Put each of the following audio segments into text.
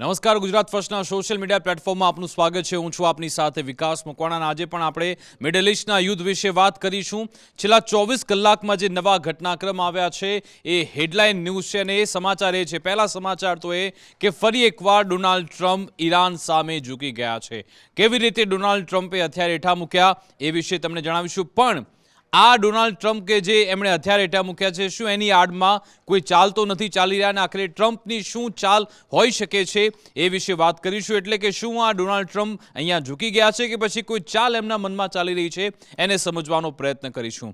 નમસ્કાર, Gujarat ફર્સ્ટના social media પ્લેટફોર્મમાં આપનું સ્વાગત છે. હું છું આપની સાથે વિકાસ મકવાણા. આજે પણ આપણે મિડલ ઈસ્ટના યુદ્ધ વિશે વાત કરીશું. છેલ્લા 24 કલાકમાં જે નવા ઘટનાક્રમ આવ્યા છે એ હેડલાઇન ન્યૂઝ છે અને એ સમાચાર એ છે. પહેલા સમાચાર તો એ કે ફરી એકવાર ડોનાલ્ડ ટ્રમ્પ ઈરાન સામે ઝૂકી ગયા છે. કેવી રીતે ડોનાલ્ડ ટ્રમ્પે હથિયાર હેઠા મૂક્યા એ વિશે તમને જણાવીશું. પણ આ ડોનાલ્ડ ટ્રમ્પ કે જે એમણે હથિયાર હેઠા મૂક્યા છે, શું એની આડમાં કોઈ ચાલ તો નથી ચાલી રહ્યા અને આખરે ટ્રમ્પની શું ચાલ હોઈ શકે છે એ વિશે વાત કરીશું. એટલે કે શું આ ડોનાલ્ડ ટ્રમ્પ અહીંયા ઝૂકી ગયા છે કે પછી કોઈ ચાલ એમના મનમાં ચાલી રહી છે, એને સમજવાનો પ્રયત્ન કરીશું.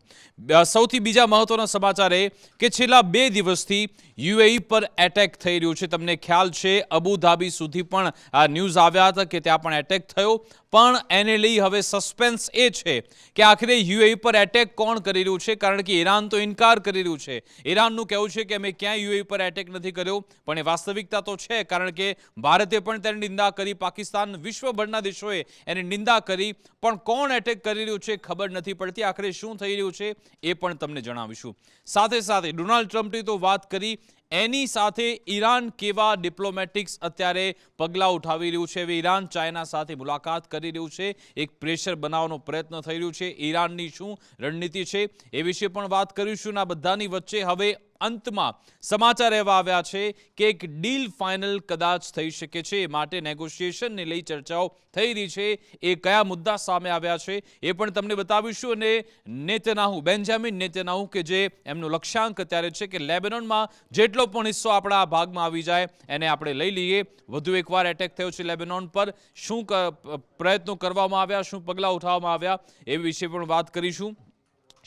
સૌથી બીજા મહત્વના સમાચાર એ કે છેલ્લા 2 દિવસથી યુએઈ પર એટેક થઈ રહ્યું છે. તમને ખ્યાલ છે અબુધાબી સુધી પણ આ ન્યૂઝ આવ્યા હતા કે ત્યાં પણ એટેક થયો. પણ એને લઈ હવે સસ્પેન્સ એ છે કે આખરે યુએઈ પર એટેક કોણ કરી રહ્યું છે, કારણ કે ઈરાન તો ઇનકાર કરી રહ્યું છે. ઈરાનનું કહેવું છે કે અમે ક્યાંય યુએઈ પર એટેક નથી કર્યો, પણ એ વાસ્તવિકતા તો છે, કારણ કે ભારતે પણ તેની નિંદા કરી, પાકિસ્તાન, વિશ્વભરના દેશોએ એની નિંદા કરી, પણ કોણ એટેક કરી રહ્યું છે ખબર નથી પડતી. આખરે શું થઈ રહ્યું છે એ પણ તમને જણાવીશું. સાથે સાથે ડોનાલ્ડ ટ્રમ્પની તો વાત કરી, એની સાથે ઈરાન કેવા ડિપ્લોમેટિક્સ અત્યારે પગલાં ઉઠાવી રહ્યું છે. હવે ઈરાન ચાઇના સાથે મુલાકાત કરી રહ્યું છે, એક પ્રેશર બનાવવાનો પ્રયત્ન થઈ રહ્યું છે. ઈરાનની શું રણનીતિ છે એ વિશે પણ વાત કરીશું. આ બધાની વચ્ચે હવે અંતમાં સમાચાર એવા આવ્યા છે કે એક ડીલ ફાઇનલ કદાચ થઈ શકે છે. એ માટે નેગોશિએશનને લઈ ચર્ચાઓ થઈ રહી છે. એ કયા મુદ્દા સામે આવ્યા છે એ પણ તમને બતાવીશું. અને નેતન્યાહુ, બેન્જામિન નેતન્યાહુ, કે જે એમનું લક્ષ્યાંક અત્યારે છે કે લેબેનોનમાં જેટલો પણ હિસ્સો આપણા આ ભાગમાં આવી જાય એને આપણે લઈ લઈએ. વધુ એકવાર એટેક થયો છે લેબેનોન પર. શું પ્રયત્નો કરવામાં આવ્યા, શું પગલાં ઉઠાવવામાં આવ્યા એ વિશે પણ વાત કરીશું.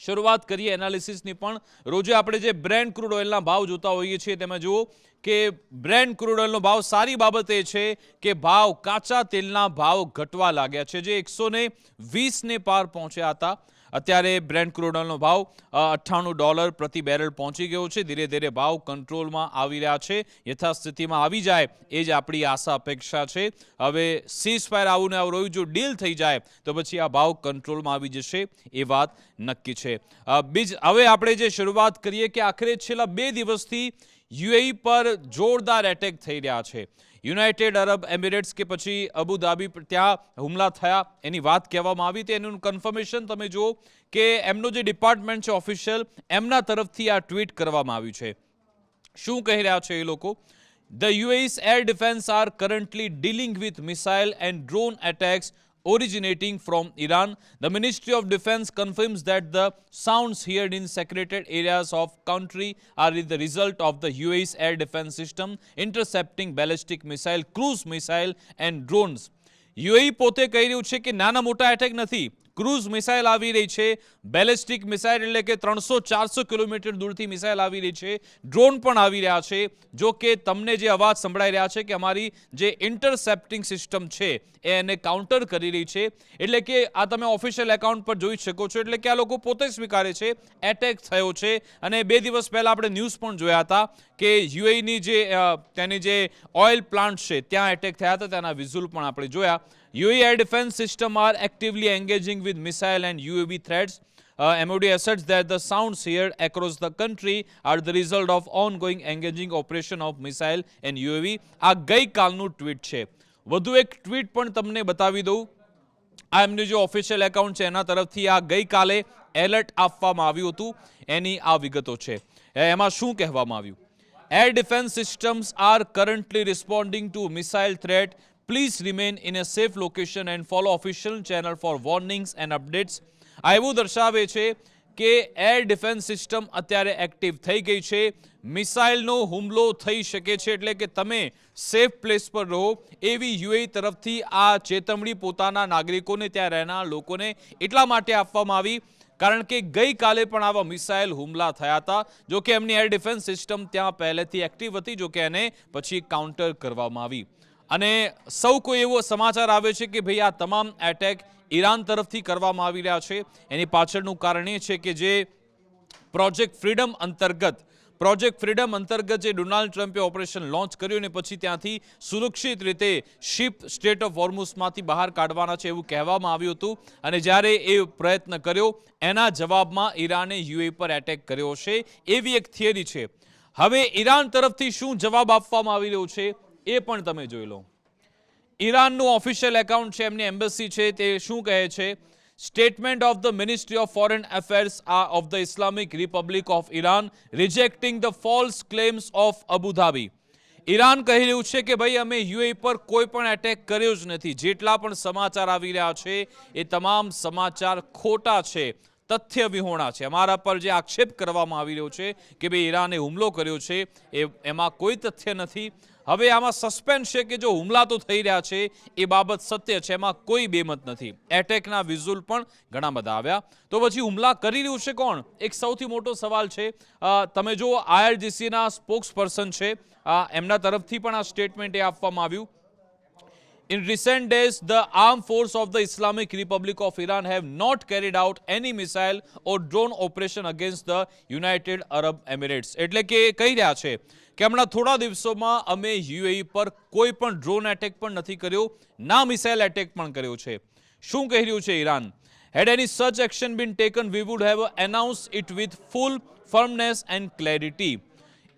શરૂઆત કરીએ એનાલિસિસની. પણ રોજે આપણે જે બ્રેન્ટ ક્રૂડ ઓઇલના ભાવ જોતા હોઈએ છીએ તેમાં જુઓ કે બ્રેન્ટ ક્રૂડ ઓઇલનો ભાવ, સારી બાબત એ છે કે ભાવ, કાચા તેલના ભાવ ઘટવા લાગ્યા છે. જે 120 પાર પહોંચ્યા હતા, અત્યારે બ્રેન્ટ ક્રૂડ ઓઇલનો ભાવ $98 પ્રતિ બેરલ પહોંચી ગયો છે. ધીરે ધીરે ભાવ કંટ્રોલમાં આવી રહ્યા છે, યથાસ્થિતિમાં આવી જાય એ જ આપણી આશા અપેક્ષા છે. હવે સીઝફાયર આવું ને આવું રહ્યું, જો ડીલ થઈ જાય તો પછી આ ભાવ કંટ્રોલમાં આવી જશે એ વાત નક્કી છે. હવે આપણે જે શરૂઆત કરીએ કે આખરે છેલ્લા 2 દિવસથી યુએઈ પર જોરદાર એટેક થઈ રહ્યા છે. યુનાઇટેડ અરબ એમિરેટ્સ કે પછી અબુધાબી, ત્યાં હુમલા થયા એની વાત કહેવામાં આવી. તેનું કન્ફર્મેશન તમે જુઓ કે એમનો જે ડિપાર્ટમેન્ટ છે ઓફિશિયલ, એમના તરફથી આ ટ્વીટ કરવામાં આવ્યું છે. શું કહી રહ્યા છે એ લોકો? The UAE's air defense are currently dealing with missile and drone attacks originating from Iran. The Ministry of Defense confirms that the sounds heard in secreted areas of country are the result of the UAE's air defense system intercepting ballistic missile, cruise missile and drones. UAE પોતે કહી રહ્યું છે કે નાના મોટા attack નથી, cruise missile આવી રહી છે, બેલિસ્ટિક મિસાઇલ એટલે કે 300-400 કિલોમીટર દૂરથી મિસાઇલ આવી રહી છે, ડ્રોન પણ આવી રહ્યા છે. જો કે તમને જે અવાજ સંભળાઈ રહ્યા છે કે અમારી જે ઇન્ટરસેપ્ટિંગ સિસ્ટમ છે એ એને કાઉન્ટર કરી રહી છે. એટલે કે આ તમે ઓફિશિયલ એકાઉન્ટ પર જોઈ શકો છો. એટલે કે આ લોકો પોતે સ્વીકારે છે એટેક થયો છે. અને 2 દિવસ પહેલા આપણે ન્યૂઝ પણ જોયા હતા કે યુએઈની જે તેની જે ઓઇલ પ્લાન્ટ છે ત્યાં એટેક થયા હતા, તેના વિઝ્યુઅલ પણ આપણે જોયા. UAE air defense system are actively engaging with missile and UAV threats. MOD asserts that the sounds heard across the country are the result of ongoing engaging operation of missile and UAV. આ ગઈકાલનું tweet છે. વધુ એક tweet પણ તમને બતાવી દઉં. આ એમનું જે ઓફિશિયલ એકાઉન્ટ છે એના તરફથી આ ગઈકાલે એલર્ટ આપવામાં આવ્યું હતું, એની આ વિગતો છે. એમાં શું કહેવામાં આવ્યું? Air defense systems are currently responding to missile threat. Please remain in a safe location and follow official channel for warnings and updates. આ એવું દર્શાવે છે કે એર ડિફેન્સ સિસ્ટમ અત્યારે એક્ટિવ થઈ ગઈ છે. મિસાઇલનો હુમલો થઈ શકે છે, એટલે કે તમે સેફ પ્લેસ પર રહો એવી યુએઈ તરફથી આ ચેતવણી પોતાના નાગરિકોને, ત્યાં રહેનાર લોકોને એટલા માટે આપવામાં આવી કારણ કે ગઈકાલે પણ આવા મિસાઇલ હુમલા થયા હતા. જો કે એમની એર ડિફેન્સ સિસ્ટમ ત્યાં પહેલેથી એક્ટિવ હતી, જો કે એને પછી કાઉન્ટર કરવામાં આવી. અને સૌ કોઈ એવો સમાચાર આવે છે કે ભાઈ આ તમામ એટેક ઈરાન તરફથી કરવામાં આવી રહ્યા છે. એની પાછળનું કારણ એ છે કે જે પ્રોજેક્ટ ફ્રીડમ અંતર્ગત જે ડોનાલ્ડ ટ્રમ્પે ઓપરેશન લોન્ચ કર્યું ને પછી ત્યાંથી સુરક્ષિત રીતે શિપ સ્ટેટ ઓફ હોર્મુઝમાંથી બહાર કાઢવાના છે એવું કહેવામાં આવ્યું હતું. અને જ્યારે એ પ્રયત્ન કર્યો એના જવાબમાં ઈરાને યુએઈ પર એટેક કર્યો છે એવી એક થિયરી છે. હવે ઈરાન તરફથી શું જવાબ આપવામાં આવી રહ્યો છે એ પણ તમે જોઈ લો. ઈરાનનું ઓફિશિયલ એકાઉન્ટ છે, એમની એમ્બેસી છે, તે શું કહે છે? Statement of the Ministry of Foreign Affairs of the Islamic Republic of Iran rejecting the false claims of Abu Dhabi. Iran કહી રહ્યું છે કે ભાઈ અમે યુએઈ પર કોઈ પણ એટેક કર્યો જ નથી. જેટલા પણ સમાચાર આવી રહ્યા છે એ તમામ સમાચાર ખોટા છે, તથ્ય વિહોણા છે. અમારા પર જે આક્ષેપ કરવામાં આવી રહ્યો છે કે ભાઈ ઈરાને હુમલો કર્યો છે એમાં કોઈ તથ્ય નથી. હવે આમાં સસ્પેન્સ છે કે જો હુમલા તો થઈ રહ્યા છે એ બાબત સત્ય છે, એમાં કોઈ બેમત નથી. એટેકના વિઝ્યુઅલ પણ ઘણા બધા આવ્યા. તો પછી હુમલા કરી રહ્યું છે કોણ? એક સૌથી મોટો સવાલ છે. તમે જો આઈઆરજીસીના સ્પોક્સ પર્સન છે, એમના તરફથી પણ આ સ્ટેટમેન્ટ એ આપવામાં આવ્યું. In recent days, the armed force of the Islamic Republic of Iran have not carried out any missile or drone operation against the United Arab Emirates. એટલે કે કહી રહ્યા છે કે હમણાં થોડા દિવસોમાં અમે યુએઈ પર કોઈ પણ ડ્રોન એટેક પણ નથી કર્યો, ના મિસાઇલ એટેક પણ કર્યો છે. શું કહી રહ્યું છે Iran? Had any such action been taken, we would have announced it with full firmness and clarity.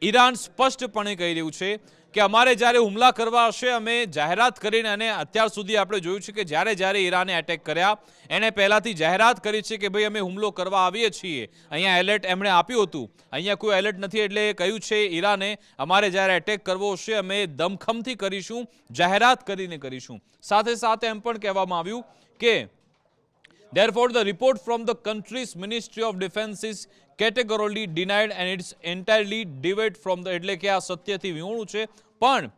Iran સ્પષ્ટપણે કહી રહ્યું છે કે અમારે જ્યારે હુમલા કરવા હશે અમે જાહેરાત કરીને, અને અત્યાર સુધી આપણે જોયું છે કે જ્યારે ઈરાને એટેક કર્યા એને પહેલાથી જાહેરાત કરી છે કે ભાઈ અમે હુમલો કરવા આવીએ છીએ. અહીંયા એલર્ટ એમણે આપ્યું હતું, અહીંયા કોઈ એલર્ટ નથી. એટલે કહ્યું છે ઈરાને અમારે જ્યારે એટેક કરવો હશે અમે દમખમથી કરીશું, જાહેરાત કરીને કરીશું. સાથે સાથે એમ પણ કહેવામાં આવ્યું કે therefore the report from the country's Ministry of Defense is categorically denied and it's entirely deviated from the, એટલે કે આ સત્યથી વિહોણું છે. પણ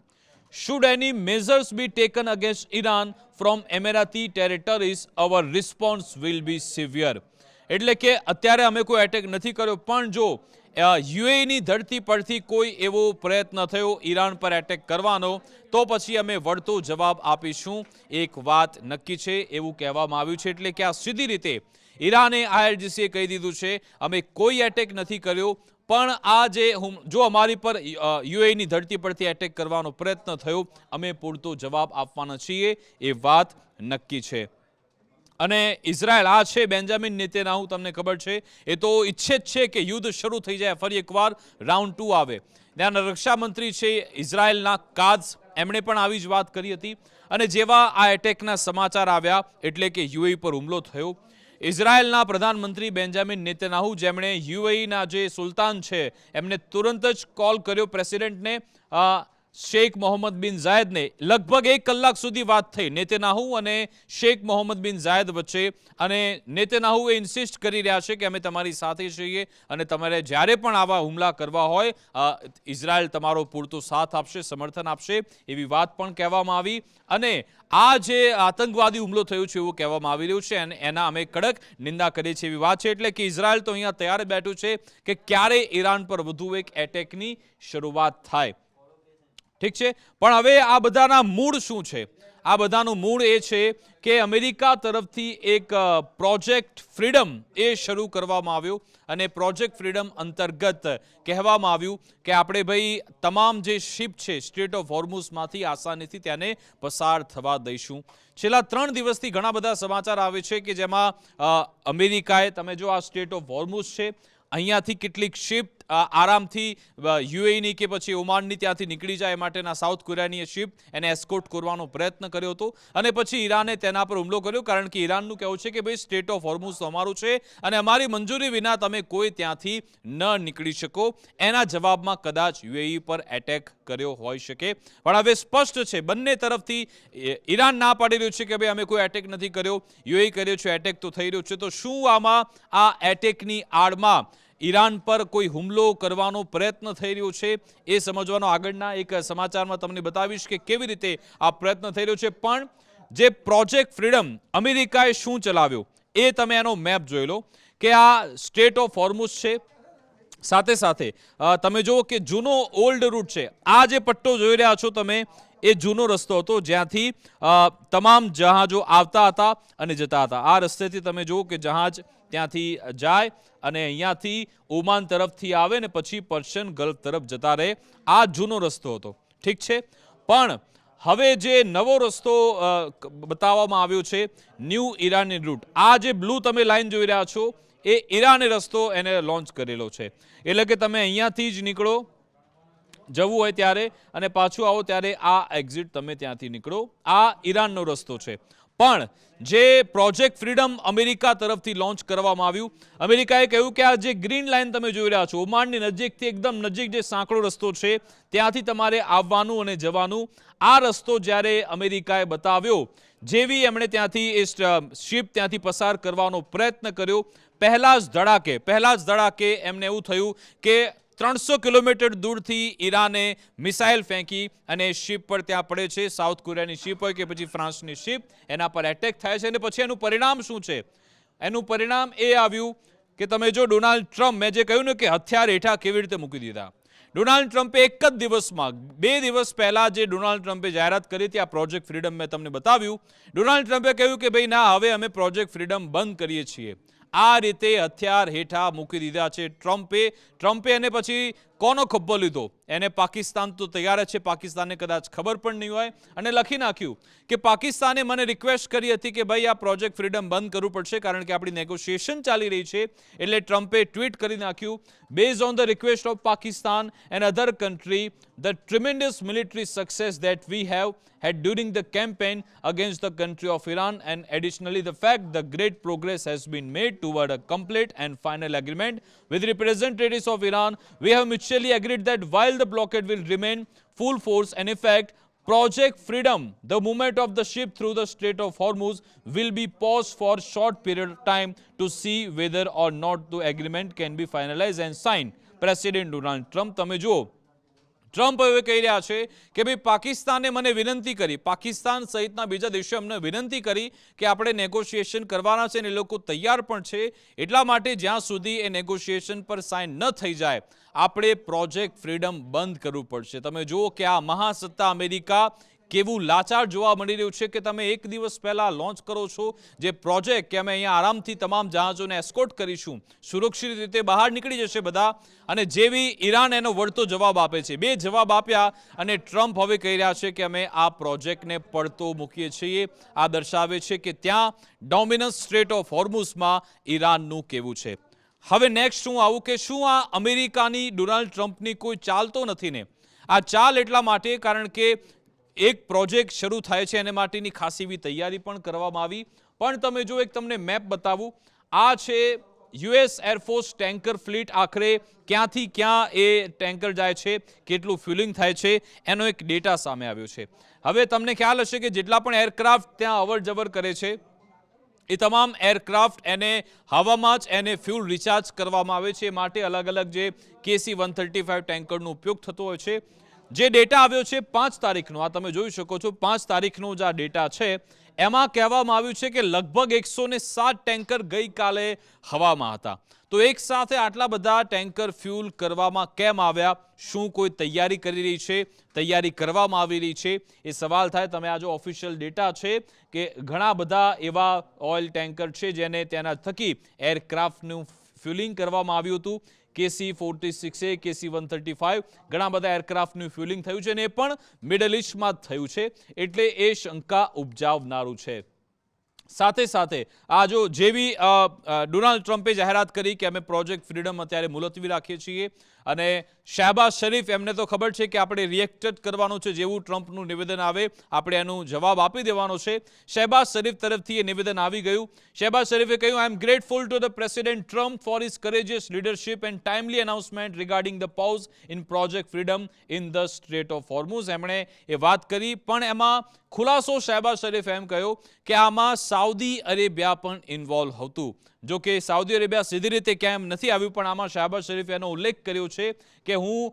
should any measures be taken against Iran from Emirati territories, our response will be severe. એટલે કે અત્યારે અમે કોઈ એટેક નથી કર્યો, પણ જો યુએઈની ધરતી પરથી કોઈ એવો પ્રયત્ન થયો ઈરાન પર એટેક કરવાનો તો પછી અમે વળતો જવાબ આપીશું. એક વાત નક્કી છે એવું કહેવામાં આવ્યું છે. એટલે કે આ સીધી રીતે ઈરાને આઈઆરજીસીએ કહી દીધું છે અમે કોઈ એટેક નથી કર્યો, પણ આ જે જો અમારી પર યુએઈની ધરતી પરથી એટેક કરવાનો પ્રયત્ન થયો અમે પૂરતો જવાબ આપવાના છીએ, એ વાત નક્કી છે. અને ઇઝરાયલ આ છે બેન્જામિન નેતન્યાહુ, તમને ખબર છે એ તો ઈચ્છે જ છે કે યુદ્ધ શરૂ થઈ જાય, ફરી એકવાર રાઉન્ડ 2 આવે. ત્યાંના રક્ષામંત્રી છે ઇઝરાયલના કાઝ, એમણે પણ આવી જ વાત કરી હતી. અને જેવા આ એટેકના સમાચાર આવ્યા એટલે કે યુએઈ પર હુમલો થયો, ઇઝરાયલના પ્રધાનમંત્રી બેન્જામિન નેતન્યાહુ, જેમણે યુએઈના જે સુલતાન છે એમને તુરંત જ કોલ કર્યો પ્રેસિડેન્ટને, શેખ મોહમ્મદ બિન ઝાયદને. લગભગ 1 કલાક સુધી વાત થઈ નેતન્યાહુ અને શેખ મોહમ્મદ બિન ઝાયદ વચ્ચે. અને નેતન્યાહુ ઇન્સિસ્ટ કરી રહ્યા છે કે અમે તમારી સાથે છીએ અને તમારે જ્યારે પણ આવા હુમલા કરવા હોય ઇઝરાયલ તમારો પૂરતો સાથ આપશે, સમર્થન આપશે, એવી વાત પણ કહેવામાં આવી. અને આ જે આતંકવાદી હુમલો થયો છે એવું કહેવામાં આવી રહ્યું છે અને એના અમે કડક નિંદા કરીએ છીએ એવી વાત છે. એટલે કે ઇઝરાયલ તો અહીંયા તૈયાર બેઠું છે કે ક્યારે ઈરાન પર વધુ એક એટેકની શરૂઆત થાય. ઠીક છે, પણ હવે આ બધાના મૂળ શું છે? આ બધાનું મૂળ એ છે કે અમેરિકા તરફથી એક પ્રોજેક્ટ ફ્રીડમ એ શરૂ કરવામાં આવ્યો અને પ્રોજેક્ટ ફ્રીડમ અંતર્ગત કહેવામાં આવ્યું કે આપણે ભાઈ તમામ જે શિપ છે સ્ટ્રેટ ઓફ હોર્મુઝમાંથી આસાનીથી તેને પસાર થવા દઈશું. છેલ્લા 3 દિવસથી ઘણા બધા સમાચાર આવે છે કે જેમાં અમેરિકાએ, તમે જો આ સ્ટ્રેટ ઓફ હોર્મુઝ છે અહીંયાથી કેટલીક શિપ આરામથી યુએઈની કે પછી ઓમાનની ત્યાંથી નીકળી જાય એ માટેના સાઉથ કોરિયાની શિપ એને એસ્કોર્ટ કરવાનો પ્રયત્ન કર્યો હતો અને પછી ઈરાને તેના પર હુમલો કર્યો, કારણ કે ઈરાનનું કહેવું છે કે ભાઈ સ્ટેટ ઓફ હોર્મુઝ તો અમારું છે અને અમારી મંજૂરી વિના તમે કોઈ ત્યાંથી ન નીકળી શકો. એના જવાબમાં કદાચ યુએઈ પર એટેક કર્યો હોઈ શકે. પણ હવે સ્પષ્ટ છે બંને તરફથી ઈરાન ના પાડી રહ્યું છે કે ભાઈ અમે કોઈ એટેક નથી કર્યો, યુએઈ કર્યો છે, એટેક તો થઈ રહ્યો છે. તો શું આમાં આ એટેકની આડમાં ઈરાન પર કોઈ હુમલો કરવાનો પ્રયત્ન થઈ રહ્યો છે એ સમજવાનો આગળના એક સમાચારમાં તમને બતાવીશ કે કેવી રીતે આ પ્રયત્ન થઈ રહ્યો છે. પણ જે પ્રોજેક્ટ ફ્રીડમ અમેરિકાએ શું ચલાવ્યો એ તમે એનો મેપ જોઈ લો કે આ સ્ટ્રેટ ઓફ હોર્મુઝ છે, સાથે સાથે તમે જુઓ કે જૂનો ઓલ્ડ રૂટ છે. આ જે પટ્ટો જોઈ રહ્યા છો તમે એ જૂનો રસ્તો હતો જ્યાંથી તમામ જહાજો આવતા હતા અને જતા હતા. આ રસ્તેથી તમે જુઓ કે જહાજ ત્યાંથી જાય અને અહીંયાથી ઓમાન તરફથી આવે ને પછી પર્શિયન ગલ્ફ તરફ જતા રહે. આ જૂનો રસ્તો હતો, ઠીક છે. પણ હવે જે નવો રસ્તો બતાવવામાં આવ્યો છે ન્યૂ ઈરાની રૂટ, આ જે બ્લુ તમે લાઈન જોઈ રહ્યા છો એ ઈરાને રસ્તો એને લોન્ચ કરેલો છે. એટલે કે તમે અહીંયાથી જ નીકળો જવું હોય ત્યારે અને પાછું આવો ત્યારે આ એક્ઝિટ તમે ત્યાંથી નીકળો. આ ઈરાનનો રસ્તો છે. પણ જે પ્રોજેક્ટ ફ્રીડમ અમેરિકા તરફથી લોન્ચ કરવામાં આવ્યું, અમેરિકાએ કહ્યું કે આ જે ગ્રીન લાઇન તમે જોઈ રહ્યા છો, ઓમાનની નજીકથી એકદમ નજીક જે સાંકડો રસ્તો છે ત્યાંથી તમારે આવવાનું અને જવાનું, આ રસ્તો જ્યારે અમેરિકાએ બતાવ્યો, જેવી એમણે ત્યાંથી એ શિપ ત્યાંથી પસાર કરવાનો પ્રયત્ન કર્યો, પહેલા જ ધડાકે એમને એવું થયું કે 300 કિલોમીટર દૂરથી ઈરાને મિસાઇલ ફેંકી અને શિપ પર ત્યાં પડે છે. સાઉથ કોરિયાની શિપ હોય કે પછી ફ્રાન્સની શિપ, એના પર એટેક થાય છે. અને પછી એનું પરિણામ શું છે? એનું પરિણામ એ આવ્યું કે તમે જો ડોનાલ્ડ ટ્રમ્પ, મેં જે કહ્યું ને કે હથિયાર હેઠા કેવી રીતે મૂકી દીધા, ડોનાલ્ડ ટ્રમ્પે એક જ દિવસમાં 2 દિવસ પહેલા જે ડોનાલ્ડ ટ્રમ્પે જાહેરાત કરી હતી આ પ્રોજેક્ટ ફ્રીડમ, મેં તમને બતાવ્યું. ડોનાલ્ડ ટ્રમ્પે કહ્યું કે ભાઈ ના, હવે અમે પ્રોજેક્ટ ફ્રીડમ બંધ કરીએ છીએ. આ રીતે હથિયાર હેઠા મૂકી દીધા છે ટ્રમ્પે. અને પછી કોનો ખભ્ભો લીધો? એને પાકિસ્તાન તો તૈયાર જ છે, પાકિસ્તાનને કદાચ ખબર પણ નહીં હોય, અને લખી નાખ્યું કે પાકિસ્તાને મને રિક્વેસ્ટ કરી હતી કે ભાઈ આ પ્રોજેક્ટ ફ્રીડમ બંધ કરવું પડશે કારણ કે આપણી નેગોશિએશન ચાલી રહી છે. એટલે ટ્રમ્પે ટ્વીટ કરી નાખ્યું, based on the request of Pakistan and other country, the ટ્રિમેન્ડસ military success that we have had during the campaign against the country of Iran, and additionally the fact the great progress has been made toward a complete and final agreement with representatives of Iran, we have mutually agreed that while the blockade will remain full force and effect, Project Freedom, the movement of the ship through the Strait of Hormuz, will be paused for short period of time to see whether or not the agreement can be finalized and signed. President Donald Trump. તમે જુઓ, Trump હવે કહી રહ્યા છે કે ભાઈ પાકિસ્તાને મને વિનંતી કરી, પાકિસ્તાન સહિતના બીજા દેશોએ અમને વિનંતી કરી કે આપણે નેગોશિએશન કરવાના છે અને એ લોકો તૈયાર પણ છે. એટલા માટે જ્યાં સુધી એ નેગોશિએશન પર સાઇન ન થઈ જાય આપણે પ્રોજેક્ટ ફ્રીડમ બંધ કરવું પડશે. તમે જુઓ કે આ મહાસત્તા અમેરિકા કેવું લાચાર જોવા મળી રહ્યું છે કે તમે એક દિવસ પહેલા લોન્ચ કરો છો જે પ્રોજેક્ટ કે અમે અહીંયા આરામથી તમામ જહાજોને એસ્કોર્ટ કરીશું, સુરક્ષિત રીતે બહાર નીકળી જશે બધા, અને જેવી ઈરાન એનો વળતો જવાબ આપે છે. 2 જવાબ આપ્યા અને ટ્રમ્પ હવે કહી રહ્યા છે કે અમે આ પ્રોજેક્ટને પડતો મૂકીએ છીએ. આ દર્શાવે છે કે ત્યાં ડોમિનસ સ્ટ્રેટ ઓફ હોર્મુઝમાં ઈરાનનું કેવું છે. હવે નેક્સ્ટ શું આવું કે શું આ અમેરિકાની ડોનાલ્ડ ટ્રમ્પની કોઈ ચાલ તો નથી ને? આ ચાલ એટલા માટે કારણ કે એક પ્રોજેક્ટ શરૂ થાય છે એને માટેની ખાસી એવી તૈયારી પણ કરવામાં આવી. પણ તમે જો એક તમને મેપ બતાવું, આ છે યુએસ એરફોર્સ ટેન્કર ફ્લીટ. આખરે ક્યાંથી ક્યાં એ ટેન્કર જાય છે, કેટલું ફ્યુલિંગ થાય છે, એનો એક ડેટા સામે આવ્યો છે. હવે તમને ખ્યાલ હશે કે જેટલા પણ એરક્રાફ્ટ ત્યાં અવર જવર કરે છે એ તમામ એરક્રાફ્ટ એને હવામાં જ એને ફ્યુલ રિચાર્જ કરવામાં આવે છે. એ માટે અલગ અલગ જે KC-135 ટેન્કરનો ઉપયોગ થતો હોય છે. જે ડેટા આવ્યો છે 5 તારીખનો, આ તમે જોઈ શકો છો 5 તારીખનો જે આ ડેટા છે એમાં કહેવામાં આવ્યું છે કે લગભગ 107 ટેન્કર ગઈકાલે હવામાં હતા. તો એક સાથે આટલા બધા ટેન્કર ફ્યુલ કરવામાં કેમ આવ્યા? શું કોઈ તૈયારી કરી રહી છે, તૈયારી કરવામાં આવી રહી છે? એ સવાલ થાય. તમે આ જો ઓફિશિયલ ડેટા છે કે ઘણા બધા એવા ઓઇલ ટેન્કર છે જેને તેના થકી એરક્રાફ્ટનું ફ્યુલિંગ કરવામાં આવ્યું હતું. KC-46A, KC-135 ઘણા બધા એરક્રાફ્ટનું ફ્યુલિંગ થયું છે અને એ પણ મિડલ ઇસ્ટમાં જ થયું છે. એટલે એ શંકા ઉપજાવનારું છે. સાથે સાથે આ જો જેવી ડોનાલ્ડ ટ્રમ્પે જાહેરાત કરી કે અમે પ્રોજેક્ટ ફ્રીડમ અત્યારે મુલતવી રાખીએ છીએ, અને શહેબાઝ શરીફ એમને તો ખબર છે કે આપણે રિએક્ટ જ કરવાનું છે, જેવું ટ્રમ્પનું નિવેદન આવે આપણે એનું જવાબ આપી દેવાનો છે. શહેબાઝ શરીફ તરફથી એ નિવેદન આવી ગયું. શહેબાઝ શરીફે કહ્યું, I am grateful to the president Trump for his courageous leadership and timely announcement regarding the pause in project freedom in the Strait of Hormuz. એમણે એ વાત કરી, પણ એમાં ખુલાસો શહેબાઝ શરીફ એમ કહ્યો કે આમાં સાઉદી અરેબિયા પણ ઇન્વોલ્વ હતું. જો કે સાઉદી અરેબિયા સીધી રીતે ક્યાંય નથી આવ્યું, પણ આમાં શહેબાઝ શરીફે એનો ઉલ્લેખ કર્યો છે કે હું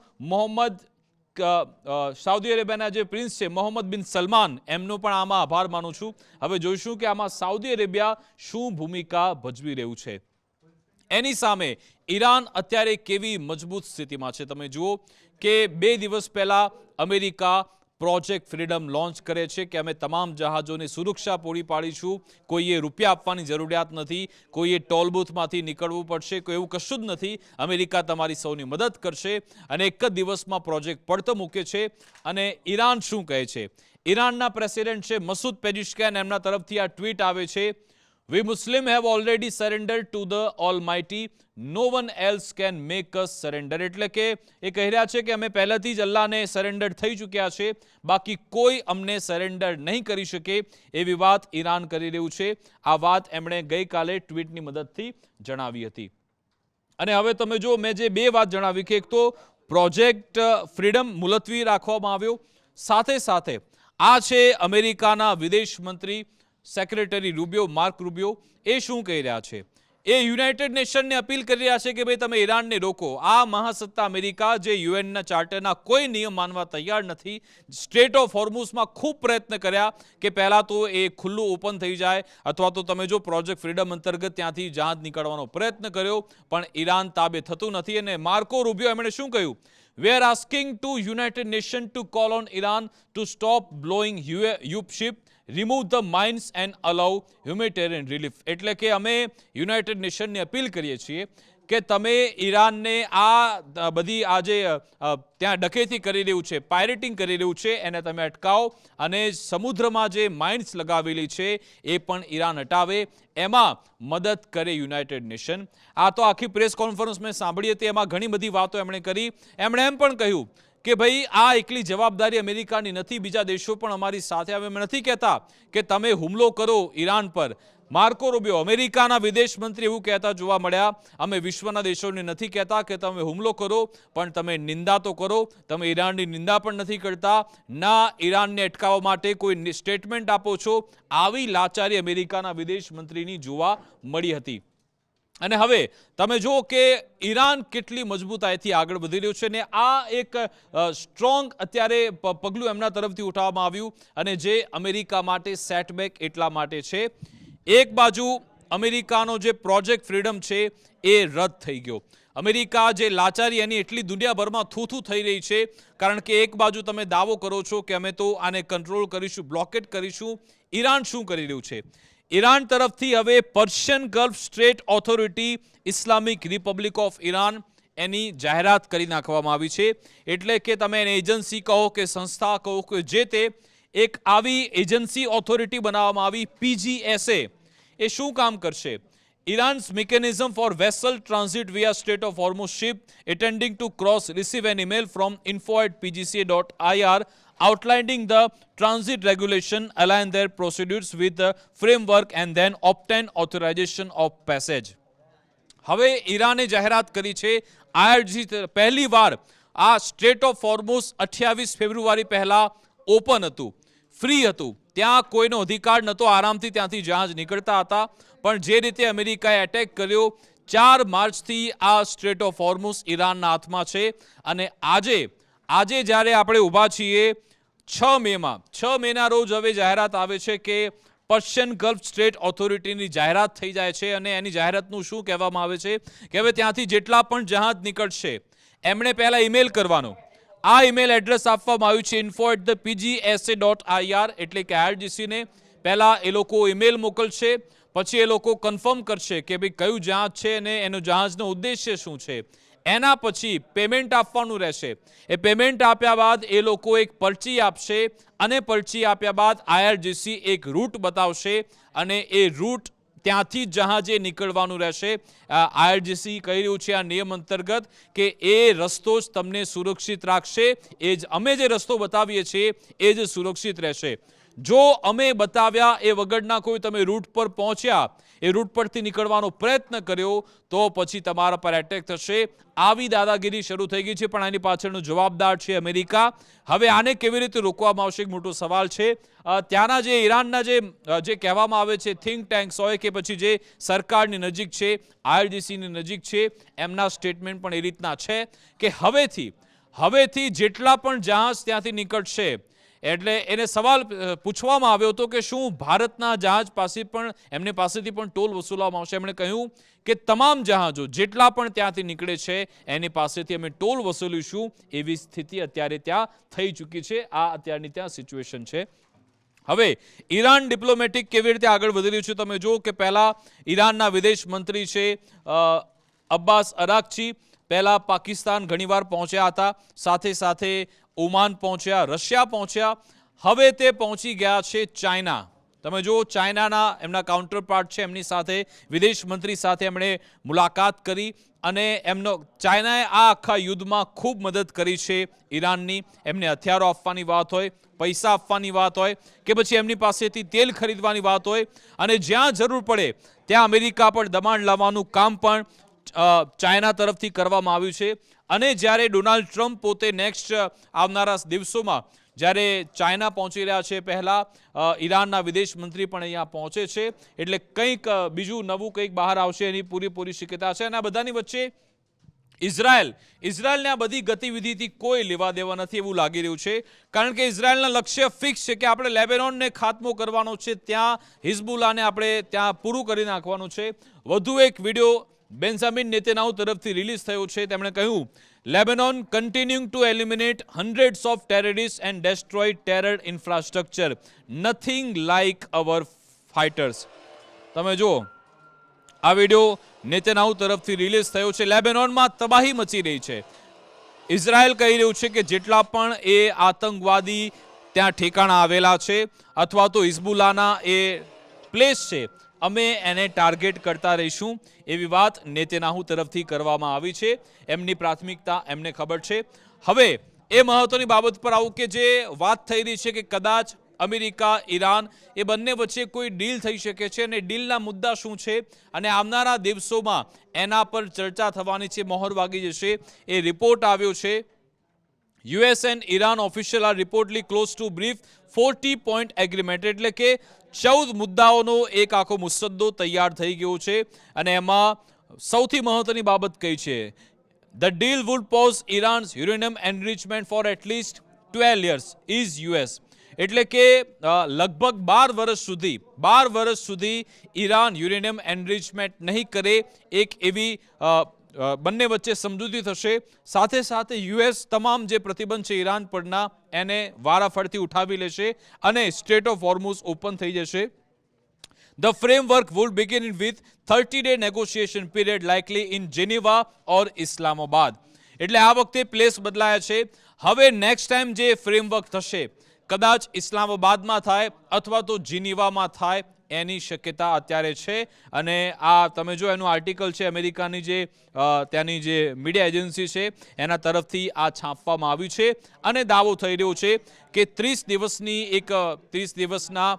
સાઉદી અરેબિયાના જે પ્રિન્સ છે મોહમ્મદ બિન સલમાન એમનો પણ આમાં આભાર માનું છું. હવે જોઈશું કે આમાં સાઉદી અરેબિયા શું ભૂમિકા ભજવી રહ્યું છે. એની સામે ઈરાન અત્યારે કેવી મજબૂત સ્થિતિમાં છે. તમે જુઓ કે 2 દિવસ પહેલા અમેરિકા પ્રોજેક્ટ ફ્રીડમ લોન્ચ કરે છે કે અમે તમામ જહાજોને સુરક્ષા પૂરી પાડીશું, કોઈએ રૂપિયા આપવાની જરૂરિયાત નથી, કોઈએ ટોલ બૂથમાંથી નીકળવું પડશે, કોઈ એવું કશું જ નથી. અમેરિકા તમારી સૌની મદદ કરશે અને એક જ દિવસમાં પ્રોજેક્ટ પડતો મૂકે છે. અને ઈરાન શું કહે છે? ઈરાનના પ્રેસિડેન્ટ છે મસૂદ પેજિશ્કિયાન, એમના તરફથી આ ટ્વીટ આવે છે, We Muslim have already surrendered to the Almighty. No one else can make us surrender. એટલે કે એ કહી રહ્યા છે કે અમે પહેલાથી જ અલ્લાહને સરેન્ડર થઈ ચૂક્યા છે, બાકી કોઈ અમને સરેન્ડર નહીં કરી શકે એવી વાત ઈરાન કરી રહ્યું છે. આ વાત એમણે ગઈકાલે ટ્વીટની મદદથી જણાવી હતી. અને હવે તમે જો મેં જે બે વાત જણાવી કે એક તો પ્રોજેક્ટ ફ્રીડમ મુલતવી રાખવામાં આવ્યો, સાથે સાથે આ છે અમેરિકાના વિદેશ મંત્રી સેક્રેટરી રૂબિયો, માર્ક રૂબિયો, એ શું કહી રહ્યા છે? એ યુનાઇટેડ નેશનને અપીલ કરી રહ્યા છે કે ભાઈ તમે ઈરાનને રોકો. આ મહાસત્તા અમેરિકા જે યુએનના ચાર્ટરના કોઈ નિયમ માનવા તૈયાર નથી. સ્ટ્રેટ ઓફ હોર્મુઝમાં ખૂબ પ્રયત્ન કર્યા કે પહેલાં તો એ ખુલ્લું ઓપન થઈ જાય, અથવા તો તમે જો પ્રોજેક્ટ ફ્રીડમ અંતર્ગત ત્યાંથી જહાજ નીકળવાનો પ્રયત્ન કર્યો, પણ ઈરાન તાબે થતું નથી. અને માર્કો રૂબિયો એમણે શું કહ્યું? We are asking to United Nations to call on Iran to stop blowing up ship, remove the mines and allow humanitarian relief. એટલે કે અમે યુનાઇટેડ નેશનને અપીલ કરીએ છીએ કે તમે ઈરાનને આ બધી આજે ત્યાં ડકેથી કરી રહ્યું છે, પાયરેટિંગ કરી રહ્યું છે, એને તમે અટકાવો અને સમુદ્રમાં જે માઇન્સ લગાવેલી છે એ પણ ઈરાન હટાવે, એમાં મદદ કરે યુનાઇટેડ નેશન. આ તો આખી પ્રેસ કોન્ફરન્સ મેં સાંભળી હતી, એમાં ઘણી બધી વાતો એમણે કરી. એમણે એમ પણ કહ્યું કે ભાઈ આ એકલી જવાબદારી અમેરિકાની નથી, બીજા દેશો પણ અમારી સાથે આવે. અમે નથી કહેતા કે તમે હુમલો કરો ઈરાન પર. માર્કો રૂબિયો અમેરિકાના વિદેશ મંત્રી એવું કહેતા જોવા મળ્યા, અમે વિશ્વના દેશોને નથી કહેતા કે તમે હુમલો કરો, પણ તમે નિંદા તો કરો. તમે ઈરાનની નિંદા પણ નથી કરતા, ના ઈરાનને અટકાવવા માટે કોઈ સ્ટેટમેન્ટ આપો છો. આવી લાચારી અમેરિકાના વિદેશ મંત્રીની જોવા મળી હતી. અને હવે તમે જુઓ કે ઈરાન કેટલી મજબૂતાઈથી આગળ વધી રહ્યું છે, ને આ એક સ્ટ્રોંગ અત્યારે પગલું એમના તરફથી ઉઠાવવામાં આવ્યું, અને જે અમેરિકા માટે સેટબેક એટલા માટે છે. એક બાજુ અમેરિકાનો જે પ્રોજેક્ટ ફ્રીડમ છે એ રદ થઈ ગયો. અમેરિકા જે લાચારી એની એટલી દુનિયાભરમાં થૂથું થઈ રહી છે, કારણ કે એક બાજુ તમે દાવો કરો છો કે અમે તો આને કંટ્રોલ કરીશું, બ્લોકેટ કરીશું. ઈરાન શું કરી રહ્યું છે? ઈરાન તરફથી હવે Persian Gulf Strait Authority Islamic Republic of Iran એની જાહેરાત કરી નાખવામાં આવી છે. એટલે કે તમે એને એજન્સી કહો કે સંસ્થા કહો કે જે તે, એક આવી એજન્સી ઓથોરિટી બનાવવામાં આવી, PGSA. એ શું કામ કરશે? Iran's mechanism for vessel transit via Strait of Hormuz ship intending to cross receive an email from info@pgca.ir outlining the transit regulation, align their procedures with the framework and then obtain authorization of passage. હવે ઈરાને જાહેરાત કરી છે, IRGC પહેલી વાર આ straight of હોર્મુઝ 28 ફેબ્રુઆરી પહેલા open હતું, free હતું, ત્યાં કોઈનો અધિકાર નહોતો, આરામથી ત્યાંથી જહાજ નીકળતા હતા. પણ જે રીતે અમેરિકાએ એટેક કર્યો, 4 માર્ચથી આ સ્ટ્રેટ ઓફ હોર્મુઝ ઈરાનના હાથમાં છે. અને આજે જ્યારે આપણે ઊભા છીએ 6 મેના રોજ હવે જાહેરાત આવે છે કે પર્શિયન ગલ્ફ સ્ટ્રેટ ઓથોરિટીની જાહેરાત થઈ જાય છે. અને એની જાહેરાતનું શું કહેવામાં આવે છે કે હવે ત્યાંથી જેટલા પણ જહાજ નીકળશે એમણે પહેલાં ઈમેલ કરવાનો. આ ઈમેલ એડ્રેસ આપવામાં આવ્યું છે info@pgsa.ir, એટલે કે IRGCને. પહેલાં એ લોકો ઈમેલ મોકલશે, પછી એ લોકો કન્ફર્મ કરશે કે ભાઈ કયું જહાજ છે અને એનો જહાજનો ઉદ્દેશ્ય શું છે. એના પછી પેમેન્ટ આપવાનું રહેશે. એ પેમેન્ટ આપ્યા બાદ એ લોકો એક પર્ચી આપશે, અને પર્ચી આપ્યા બાદ IRGC એક રૂટ બતાવશે, અને એ રૂટ ત્યાંથી જહાજે નીકળવાનું રહેશે. IRGC કહી રહ્યું છે આ નિયમ અંતર્ગત કે એ રસ્તો જ તમને સુરક્ષિત રાખશે. એ જ અમે જે રસ્તો બતાવીએ છીએ એ જ સુરક્ષિત રહેશે. જો અમે બતાવ્યા એ વગરના કોઈ તમે રૂટ પર પહોંચ્યા, એ રૂટ પરથી નીકળવાનો પ્રયત્ન કર્યો, તો પછી તમારા પર એટેક થશે. આવી દાદાગીરી શરૂ થઈ ગઈ છે, પણ આની પાછળનો જવાબદાર છે અમેરિકા. હવે આને કેવી રીતે રોકવામાં આવશે એક મોટો સવાલ છે. ત્યાંના જે ઈરાનના જે કહેવામાં આવે છે થિંક ટેન્ક્સ હોય કે પછી જે સરકારની નજીક છે, IRGCની નજીક છે, એમના સ્ટેટમેન્ટ પણ એ રીતના છે કે હવેથી જેટલા પણ જહાજ ત્યાંથી નીકળશે, એટલે એને સવાલ પૂછવામાં આવ્યો હતો કે શું ભારતના જહાજ પાસે પણ એમની પાસેથી પણ ટોલ વસૂલવામાં આવશે. એમણે કહ્યું કે તમામ જહાજો જેટલા પણ ત્યાંથી નીકળે છે એની પાસેથી અમે ટોલ વસૂલીશું. એવી સ્થિતિ અત્યારે ત્યાં થઈ ચૂકી છે. આ અત્યારની ત્યાં સિચ્યુએશન છે. હવે ઈરાન ડિપ્લોમેટિક કેવી રીતે આગળ વધી રહ્યું છે તમે જુઓ કે પહેલા ઈરાનના વિદેશ મંત્રી છે અબ્બાસ અરાકચી, પહેલા પાકિસ્તાન ઘણીવાર પહોંચ્યા હતા, સાથે સાથે ઓમાન પહોંચ્યા, રશિયા પહોંચ્યા, હવે તે પહોંચી ગયા છે ચાઇના. તમે જો ચાઇનાના એમના કાઉન્ટર પાર્ટ છે એમની સાથે વિદેશ મંત્રી સાથે એમણે મુલાકાત કરી અને એમનો ચાઇનાએ આ આખા યુદ્ધમાં ખૂબ મદદ કરી છે ઈરાનની. એમને હથિયારો આપવાની વાત હોય, પૈસા આપવાની વાત હોય કે પછી એમની પાસેથી તેલ ખરીદવાની વાત હોય, અને જ્યાં જરૂર પડે ત્યાં અમેરિકા પર દબાણ લાવવાનું કામ પણ ચાઇના તરફથી કરવામાં આવ્યું છે. અને જ્યારે ડોનાલ્ડ ટ્રમ્પ પોતે નેક્સ્ટ આવનારા દિવસોમાં જ્યારે ચાઇના પહોંચી રહ્યા છે, પહેલાં ઈરાનના વિદેશ મંત્રી પણ અહીંયા પહોંચે છે, એટલે કંઈક બીજું નવું કંઈક બહાર આવશે એની પૂરેપૂરી શક્યતા છે. અને આ બધાની વચ્ચે ઇઝરાયલને આ બધી ગતિવિધિથી કોઈ લેવા દેવા નથી એવું લાગી રહ્યું છે, કારણ કે ઇઝરાયલના લક્ષ્ય ફિક્સ છે કે આપણે લેબેનોનને ખાત્મો કરવાનો છે, ત્યાં હિઝબુલ્લાને આપણે ત્યાં પૂરું કરી નાખવાનું છે. વધુ એક વિડીયો બેન્જામિન નેતન્યાહુ તરફથી રિલીઝ થયો છે. તેમણે કહ્યું, Lebanon continuing to eliminate hundreds of terrorist and destroy terror infrastructure, nothing like our fighters. તમે જુઓ, આ વિડીયો નેતન્યાહુ તરફથી રિલીઝ થયો છે. લેબેનોનમાં તબાહી મચી રહી છે. ઇઝરાયલ કહી રહ્યું છે કે જેટલા પણ એ આતંકવાદી ત્યાં ઠેકાણા આવેલા છે અથવા તો હિઝબુલ્લાના એ પ્લેસ છે, અમે એને ટાર્ગેટ કરતા રહીશું, એવી વાત નેતન્યાહુ તરફથી કરવામાં આવી છે. એમની પ્રાથમિકતા એમને ખબર છે. હવે એ મહત્વની બાબત પર આવું કે જે વાત થઈ રહી છે કે કદાચ અમેરિકા, ઈરાન એ બંને વચ્ચે કોઈ ડીલ થઈ શકે છે, અને ડીલના મુદ્દા શું છે અને આવનારા દિવસોમાં એના પર ચર્ચા થવાની છે, મહોર વાગી જશે. એ રિપોર્ટ આવ્યો છે. US and Iran official are reportedly close to brief 40-point agreement, એટલે કે 14 મુદ્દાઓનો એક આખો મુસદ્દો તૈયાર થઈ ગયો છે. અને એમાં સૌથી મહત્વની બાબત કઈ છે, the deal would pause Iran's uranium enrichment for at least 12 years is US. એટલે કે લગભગ 12 વર્ષ સુધી ઈરાન યુરેનિયમ એનરિચમેન્ટ નહીં કરે, એક એવી બંને વચ્ચે સમજૂતી થશે. સાથે સાથે US તમામ જે પ્રતિબંધ છે ઈરાન પરના એને વારાફરતી ઉઠાવી લેશે અને સ્ટ્રેટ ઓફ હોર્મુઝ ઓપન થઈ જશે. The framework would begin with 30-day negotiation period likely in Geneva or Islamabad. એટલે આ વખતે પ્લેસ બદલાયા છે. હવે નેક્સ્ટ ટાઈમ જે ફ્રેમવર્ક થશે કદાચ ઇસ્લામાબાદમાં થાય અથવા તો જીનીવામાં થાય એની શક્યતા અત્યારે છે. અને આ તમે જો એનું આર્ટિકલ છે અમેરિકાની જે ત્યાંની જે મીડિયા એજન્સી છે એના તરફથી આ છાપવામાં આવ્યું છે, અને દાવો થઈ રહ્યો છે કે 30 દિવસના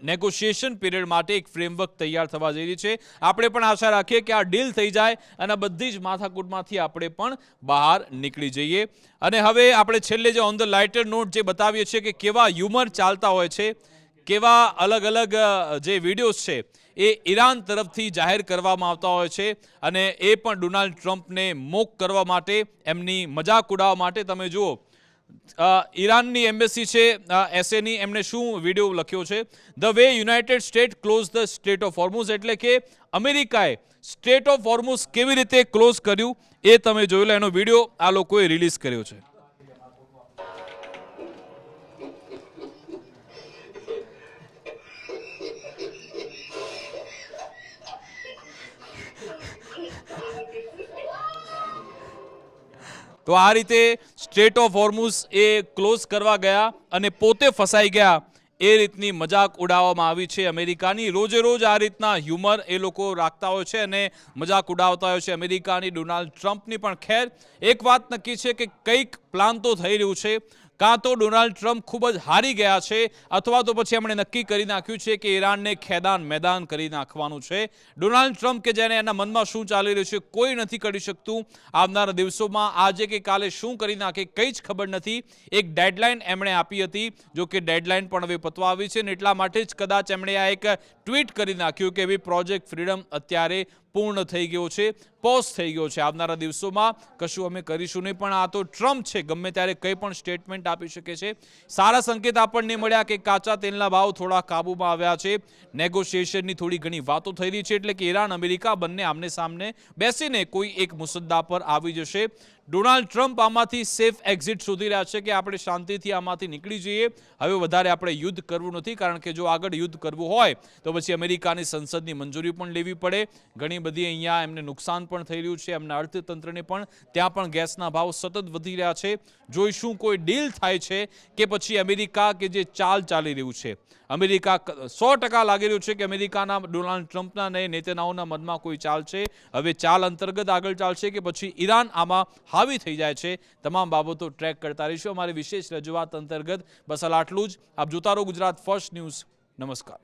નેગોશિએશન પીરિયડ માટે એક ફ્રેમવર્ક તૈયાર થવા જઈ રહી છે. આપણે પણ આશા રાખીએ કે આ ડીલ થઈ જાય અને બધી જ માથાકૂટમાંથી આપણે પણ બહાર નીકળી જઈએ. અને હવે આપણે છેલ્લે જે ઓન ધ લાઇટર નોટ જે બતાવીએ છીએ કે કેવા હ્યુમર ચાલતા હોય છે, કેવા અલગ અલગ જે વિડીયોઝ છે એ ઈરાન તરફથી જાહેર કરવામાં આવતા હોય છે, અને એ પણ ડોનાલ્ડ ટ્રમ્પને મોક કરવા માટે, એમની મજાક ઉડાવવા માટે. તમે જુઓ, ઈરાનની એમ્બેસી છે એસએની, એમને શું વિડીયો લખ્યો છે, the way United State close the Strait of Hormuz. એટલે કે અમેરિકાએ સ્ટ્રેટ ઓફ હોર્મુઝ કેવી રીતે ક્લોઝ કર્યું એ તમે જોઈ લો. એનો વિડીયો આ લોકોએ રિલીઝ કર્યો છે. તો આ રીતે સ્ટ્રેટ ઓફ હોર્મુઝ એ ક્લોઝ કરવા ગયા અને પોતે ફસાઈ ગયા, એ રીતની મજાક ઉડાવવામાં આવી છે અમેરિકાની. રોજે રોજ આ રીતના હ્યુમર એ લોકો રાખતા હોય છે અને મજાક ઉડાવતા હોય છે અમેરિકાની, ડોનાલ્ડ ટ્રમ્પની પણ. ખેર, એક વાત નક્કી છે કે કંઈક પ્લાન તો થઈ રહ્યું છે. કાં તો ડોનાલ્ડ ટ્રમ્પ ખૂબ જ હારી ગયા છે, અથવા તો પછી એમણે નક્કી કરી નાખ્યું છે કે ઈરાનને ખેદાન મેદાન કરી નાખવાનું છે. ડોનાલ્ડ ટ્રમ્પ કે જેને એના મનમાં શું ચાલી રહ્યું છે કોઈ નથી કરી શકતું. આવનારા દિવસોમાં આજે કે કાલે શું કરી નાખે કંઈ જ ખબર નથી. એક ડેડલાઇન એમણે આપી હતી, જો કે ડેડલાઇન પણ હવે પતવા આવી છે, ને એટલા માટે જ કદાચ એમણે આ એક ટ્વીટ કરી નાખ્યું કે ભાઈ પ્રોજેક્ટ ફ્રીડમ અત્યારે પૂર્ણ થઈ ગયો છે, પોઝ થઈ ગયો છે. આવનારા દિવસોમાં કશું અમે કરીશું નહીં. પણ આ તો ટ્રમ્પ છે, ગમે ત્યારે કંઈ પણ સ્ટેટમેન્ટ આપી શકે છે. સારા સંકેત આપણને મળ્યા કે કાચા તેલના ભાવ થોડા કાબૂમાં આવ્યા છે, નેગોશિએશનની થોડી ઘણી વાતો થઈ રહી છે, એટલે કે ઈરાન અમેરિકા બંને આમને સામને બેસીને કોઈ એક મુસદ્દા પર આવી જશે. ડોનાલ્ડ ટ્રમ્પ આમાંથી સેફ એક્ઝિટ શોધી રહ્યા છે કે આપણે શાંતિથી આમાંથી નીકળી જઈએ, હવે વધારે આપણે યુદ્ધ કરવું નથી, કારણ કે જો આગળ યુદ્ધ કરવું હોય તો પછી અમેરિકાની સંસદની મંજૂરી પણ લેવી પડે. ઘણી બધી અહીંયા એમને નુકસાન પણ થઈ રહ્યું છે, એમના અર્થતંત્રને પણ. ત્યાં પણ ગેસના ભાવ સતત વધી રહ્યા છે. જોઈશું કોઈ ડીલ થાય છે કે પછી અમેરિકા કે જે ચાલી રહ્યું છે, અમેરિકા 100% લાગી રહ્યું છે કે અમેરિકાના ડોનાલ્ડ ટ્રમ્પના નેતાઓના મનમાં કોઈ ચાલ છે. હવે ચાલ અંતર્ગત આગળ ચાલશે કે પછી ઈરાન આમાં હાવી થઈ જાય છે, તમામ બાબતો ટ્રેક કરતા રહીશું અમારી વિશેષ રજૂઆત અંતર્ગત. બસ હાલ આટલું જ. આપ જોતા રહો ગુજરાત ફર્સ્ટ ન્યૂઝ. નમસ્કાર.